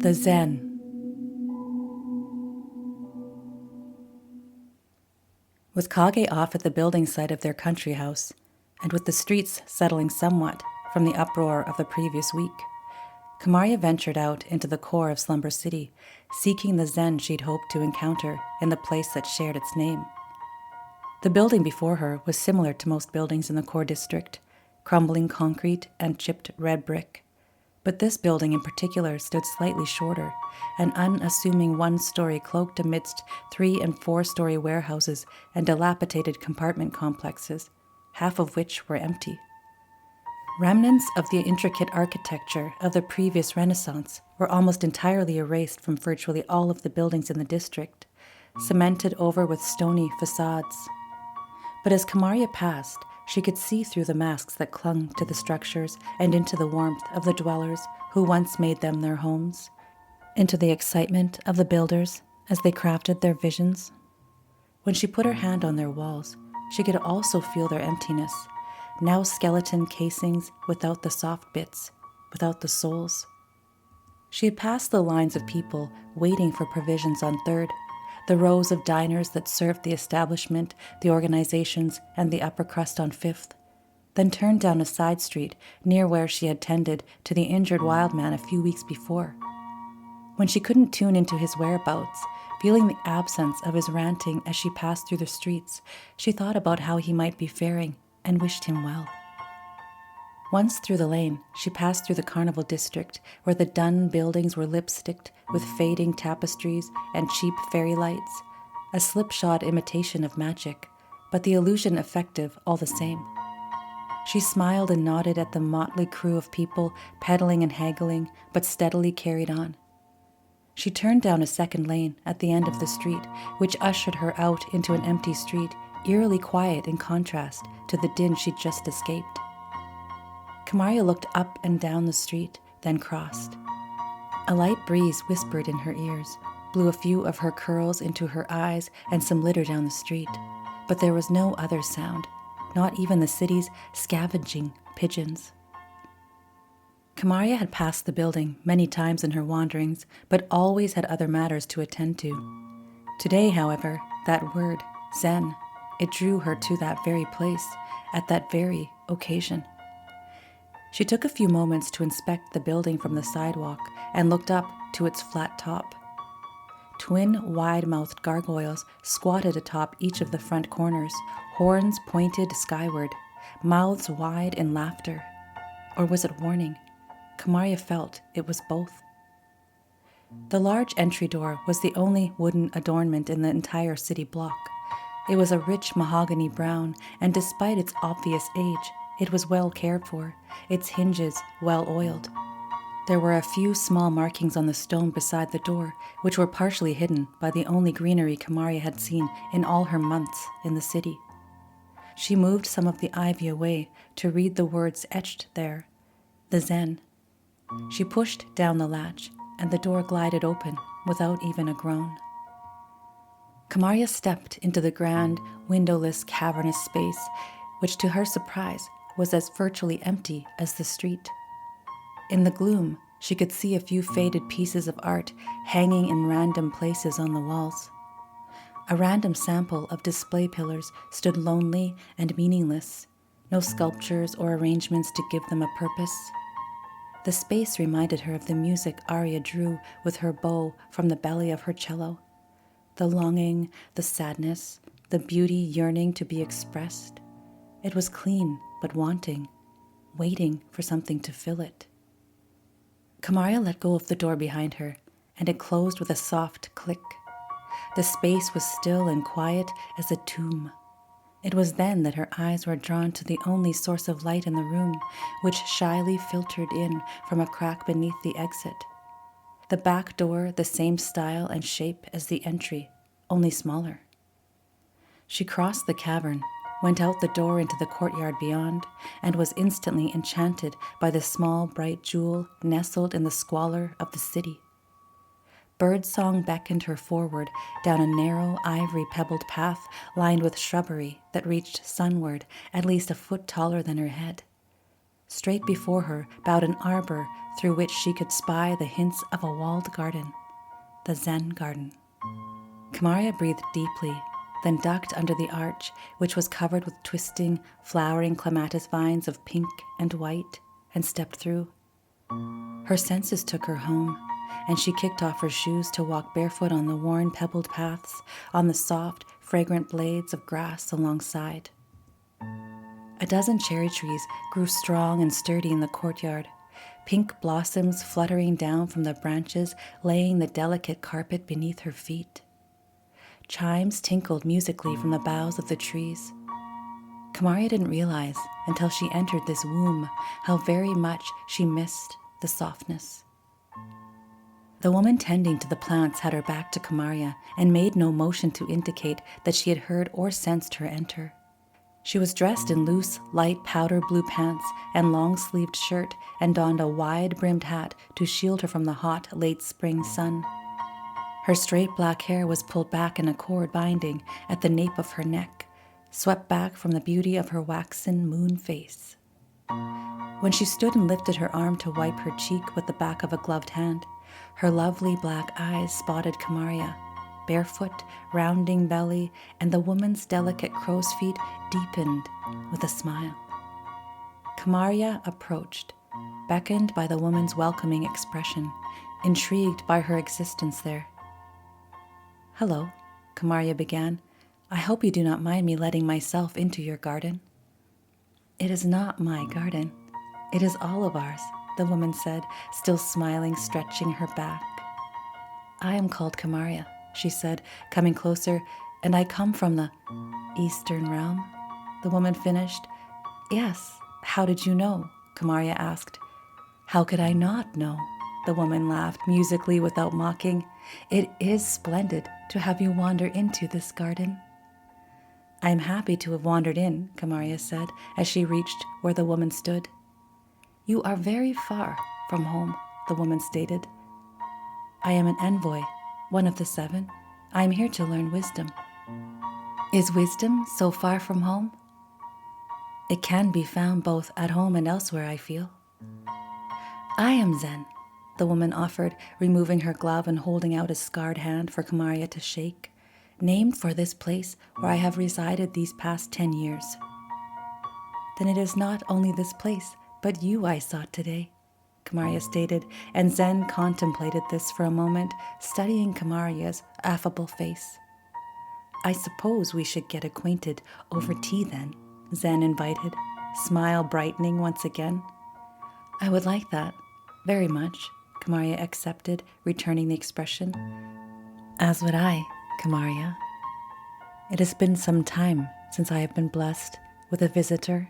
The Zen. With Kage off at the building site of their country house, and with the streets settling somewhat from the uproar of the previous week, Kamaria ventured out into the core of Slumber City, seeking the Zen she'd hoped to encounter in the place that shared its name. The building before her was similar to most buildings in the core district, crumbling concrete and chipped red brick. But this building in particular stood slightly shorter, an unassuming one-story cloaked amidst 3- and 4-story warehouses and dilapidated compartment complexes, half of which were empty. Remnants of the intricate architecture of the previous Renaissance were almost entirely erased from virtually all of the buildings in the district, cemented over with stony facades. But as Kamaria passed, she could see through the masks that clung to the structures and into the warmth of the dwellers who once made them their homes, into the excitement of the builders as they crafted their visions. When she put her hand on their walls, she could also feel their emptiness, now skeleton casings without the soft bits, without the souls. She had passed the lines of people waiting for provisions on 3rd, the rows of diners that served the establishment, the organizations, and the upper crust on 5th, then turned down a side street near where she had tended to the injured wild man a few weeks before. When she couldn't tune into his whereabouts, feeling the absence of his ranting as she passed through the streets, she thought about how he might be faring and wished him well. Once through the lane, she passed through the carnival district, where the dun buildings were lipsticked with fading tapestries and cheap fairy lights, a slipshod imitation of magic, but the illusion effective all the same. She smiled and nodded at the motley crew of people peddling and haggling, but steadily carried on. She turned down a second lane at the end of the street, which ushered her out into an empty street, eerily quiet in contrast to the din she'd just escaped. Kamaria looked up and down the street, then crossed. A light breeze whispered in her ears, blew a few of her curls into her eyes and some litter down the street, but there was no other sound, not even the city's scavenging pigeons. Kamaria had passed the building many times in her wanderings, but always had other matters to attend to. Today, however, that word, Zen, it drew her to that very place, at that very occasion. She took a few moments to inspect the building from the sidewalk and looked up to its flat top. Twin wide-mouthed gargoyles squatted atop each of the front corners, horns pointed skyward, mouths wide in laughter. Or was it warning? Kamaria felt it was both. The large entry door was the only wooden adornment in the entire city block. It was a rich mahogany brown, and despite its obvious age, it was well cared for, its hinges well oiled. There were a few small markings on the stone beside the door, which were partially hidden by the only greenery Kamaria had seen in all her months in the city. She moved some of the ivy away to read the words etched there, the Zen. She pushed down the latch, and the door glided open without even a groan. Kamaria stepped into the grand, windowless, cavernous space, which to her surprise was as virtually empty as the street. In the gloom, she could see a few faded pieces of art hanging in random places on the walls. A random sample of display pillars stood lonely and meaningless, no sculptures or arrangements to give them a purpose. The space reminded her of the music Arya drew with her bow from the belly of her cello. The longing, the sadness, the beauty yearning to be expressed. It was clean but wanting, waiting for something to fill it. Kamaria let go of the door behind her, and it closed with a soft click. The space was still and quiet as a tomb. It was then that her eyes were drawn to the only source of light in the room, which shyly filtered in from a crack beneath the exit. The back door the same style and shape as the entry, only smaller. She crossed the cavern, went out the door into the courtyard beyond, and was instantly enchanted by the small, bright jewel nestled in the squalor of the city. Birdsong beckoned her forward down a narrow, ivory-pebbled path lined with shrubbery that reached sunward at least a foot taller than her head. Straight before her bowed an arbor through which she could spy the hints of a walled garden, the Zen garden. Kamaria breathed deeply, then ducked under the arch, which was covered with twisting, flowering clematis vines of pink and white, and stepped through. Her senses took her home, and she kicked off her shoes to walk barefoot on the worn, pebbled paths, on the soft, fragrant blades of grass alongside. A dozen cherry trees grew strong and sturdy in the courtyard, pink blossoms fluttering down from the branches, laying the delicate carpet beneath her feet. Chimes tinkled musically from the boughs of the trees. Kamaria didn't realize, until she entered this womb, how very much she missed the softness. The woman tending to the plants had her back to Kamaria and made no motion to indicate that she had heard or sensed her enter. She was dressed in loose, light powder blue pants and long-sleeved shirt and donned a wide-brimmed hat to shield her from the hot, late spring sun. Her straight black hair was pulled back in a cord binding at the nape of her neck, swept back from the beauty of her waxen moon face. When she stood and lifted her arm to wipe her cheek with the back of a gloved hand, her lovely black eyes spotted Kamaria, barefoot, rounding belly, and the woman's delicate crow's feet deepened with a smile. Kamaria approached, beckoned by the woman's welcoming expression, intrigued by her existence there. "Hello," Kamaria began. "I hope you do not mind me letting myself into your garden." "It is not my garden. It is all of ours," the woman said, still smiling, stretching her back. "I am called Kamaria," she said, coming closer, "and I come from the Eastern realm," the woman finished. "Yes, how did you know?" Kamaria asked. "How could I not know?" The woman laughed musically without mocking. "It is splendid to have you wander into this garden." "I am happy to have wandered in," Kamaria said, as she reached where the woman stood. "You are very far from home," the woman stated. "I am an envoy, one of the 7. I am here to learn wisdom." "Is wisdom so far from home?" "It can be found both at home and elsewhere, I feel." "I am Zen," the woman offered, removing her glove and holding out a scarred hand for Kamaria to shake, "named for this place where I have resided these past 10 years. "Then it is not only this place, but you I sought today," Kamaria stated, and Zen contemplated this for a moment, studying Kamaria's affable face. "I suppose we should get acquainted over tea then," Zen invited, smile brightening once again. "I would like that, very much," Kamaria accepted, returning the expression. "As would I, Kamaria. It has been some time since I have been blessed with a visitor